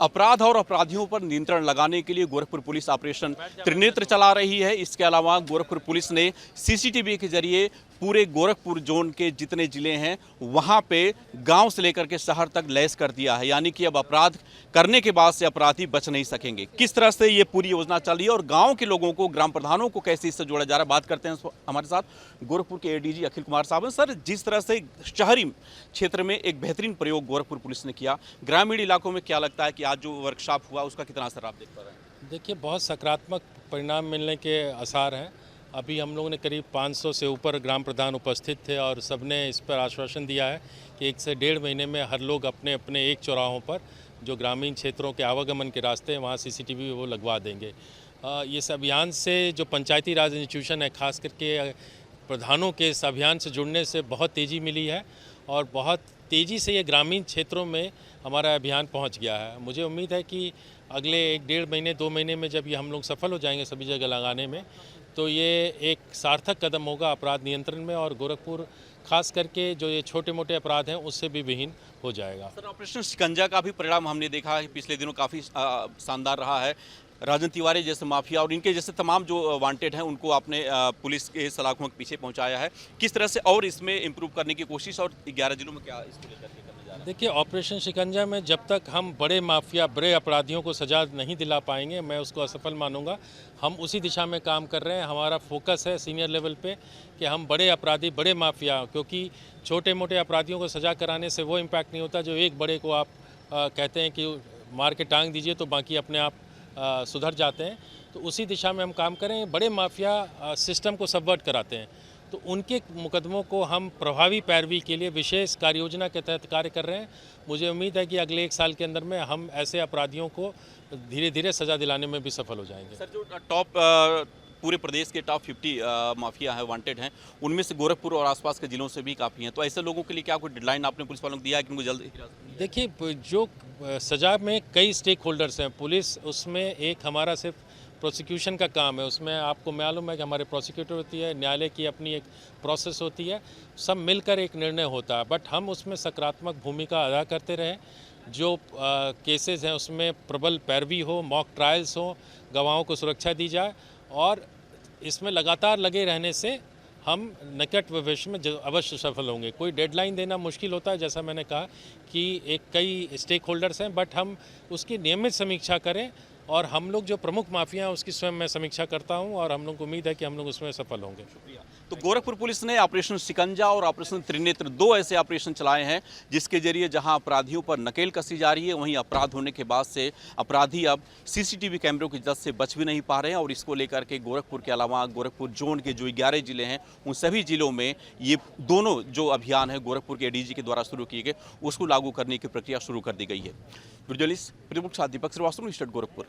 अपराध और अपराधियों पर नियंत्रण लगाने के लिए गोरखपुर पुलिस ऑपरेशन त्रिनेत्र चला रही है। इसके अलावा गोरखपुर पुलिस ने सीसीटीवी के जरिए पूरे गोरखपुर जोन के जितने जिले हैं वहां पे गांव से लेकर के शहर तक लैस कर दिया है, यानी कि अब अपराध करने के बाद से अपराधी बच नहीं सकेंगे। किस तरह से ये पूरी योजना चल रही है और गांव के लोगों को, ग्राम प्रधानों को कैसे इससे जोड़ा जा रहा है, बात करते हैं हमारे साथ गोरखपुर के एडीजी अखिल कुमार साहब हैं। सर, जिस तरह से शहरी क्षेत्र में एक बेहतरीन प्रयोग गोरखपुर पुलिस ने किया, ग्रामीण इलाकों में क्या लगता है कि आज जो वर्कशॉप हुआ उसका कितना असर आप देख पा रहे हैं? देखिए, बहुत सकारात्मक परिणाम मिलने के आसार हैं। अभी हम लोगों ने करीब 500 से ऊपर ग्राम प्रधान उपस्थित थे और सबने इस पर आश्वासन दिया है कि 1 से 1.5 महीने में हर लोग अपने अपने एक चौराहों पर जो ग्रामीण क्षेत्रों के आवागमन के रास्ते हैं वहाँ सीसीटीवी वो लगवा देंगे। इस अभियान से जो पंचायती राज इंस्टीट्यूशन है, खास करके प्रधानों के इस अभियान से जुड़ने से बहुत तेज़ी मिली है और बहुत तेज़ी से ये ग्रामीण क्षेत्रों में हमारा अभियान पहुंच गया है। मुझे उम्मीद है कि अगले 1-1.5 महीने 2 महीने में जब ये हम लोग सफल हो जाएंगे सभी जगह लगाने में, तो ये एक सार्थक कदम होगा अपराध नियंत्रण में और गोरखपुर खास करके जो ये छोटे मोटे अपराध हैं उससे भी विहीन हो जाएगा। सर, ऑपरेशन शिकंजा का भी परिणाम हमने देखा है पिछले दिनों काफ़ी शानदार रहा है। राजन तिवारी जैसे माफिया और इनके जैसे तमाम जो वांटेड हैं उनको आपने पुलिस के सलाखों के पीछे पहुंचाया है। किस तरह से और इसमें इम्प्रूव करने की कोशिश और 11 जिलों में क्या इसको लेकर के करने जा रहे हैं? देखिए, ऑपरेशन शिकंजा में जब तक हम बड़े माफिया, बड़े अपराधियों को सजा नहीं दिला पाएंगे, मैं उसको असफल मानूंगा। हम उसी दिशा में काम कर रहे हैं। हमारा फोकस है सीनियर लेवल पे कि हम बड़े अपराधी, बड़े माफिया, क्योंकि छोटे मोटे अपराधियों को सजा कराने से वो इम्पैक्ट नहीं होता जो एक बड़े को आप कहते हैं कि मार के टांग दीजिए तो बाकी अपने आप सुधर जाते हैं। तो उसी दिशा में हम काम करें। बड़े माफिया सिस्टम को सबवर्ट कराते हैं, तो उनके मुकदमों को हम प्रभावी पैरवी के लिए विशेष कार्य योजना के तहत कार्य कर रहे हैं। मुझे उम्मीद है कि अगले 1 साल के अंदर में हम ऐसे अपराधियों को धीरे धीरे सजा दिलाने में भी सफल हो जाएंगे। सर, जो टॉप पूरे प्रदेश के टॉप 50 माफिया है, वांटेड हैं, उनमें से गोरखपुर और आसपास के जिलों से भी काफ़ी हैं, तो ऐसे लोगों के लिए क्या कोई डेडलाइन आपने पुलिस वालों को दिया है कि उनको जल्द हिरासत में लिया जाए? देखिए, जो सजा में कई स्टेक होल्डर्स हैं, पुलिस उसमें एक हमारा सिर्फ प्रोसिक्यूशन का काम है। उसमें आपको मालूम है कि हमारे प्रोसिक्यूटर होती है, न्यायालय की अपनी एक प्रोसेस होती है, सब मिलकर एक निर्णय होता है। बट हम उसमें सकारात्मक भूमिका अदा करते रहें। जो केसेस हैं उसमें प्रबल पैरवी हो, मॉक ट्रायल्स हो, गवाहों को सुरक्षा दी जाए और इसमें लगातार लगे रहने से हम निकट भविष्य में अवश्य सफल होंगे। कोई डेडलाइन देना मुश्किल होता है, जैसा मैंने कहा कि एक कई स्टेक होल्डर्स हैं, बट हम उसकी नियमित समीक्षा करें और हम लोग जो प्रमुख माफिया हैं उसकी स्वयं मैं समीक्षा करता हूं और हम लोग को उम्मीद है कि हम लोग उसमें सफल होंगे। शुक्रिया। तो गोरखपुर पुलिस ने ऑपरेशन शिकंजा और ऑपरेशन त्रिनेत्र 2 ऐसे ऑपरेशन चलाए हैं जिसके जरिए जहां अपराधियों पर नकेल कसी जा रही है, वहीं अपराध होने के बाद से अपराधी अब सीसीटीवी कैमरों की जद से बच भी नहीं पा रहे हैं। और इसको लेकर के गोरखपुर के अलावा गोरखपुर जोन के जो 11 जिले हैं उन सभी जिलों में ये दोनों जो अभियान है गोरखपुर के एडीजी के द्वारा शुरू किए गए उसको लागू करने की प्रक्रिया शुरू कर दी गई है। जर्नलिस्ट प्रतिमुख साथ दीपक श्रीवास्तव, स्टेट गोरखपुर।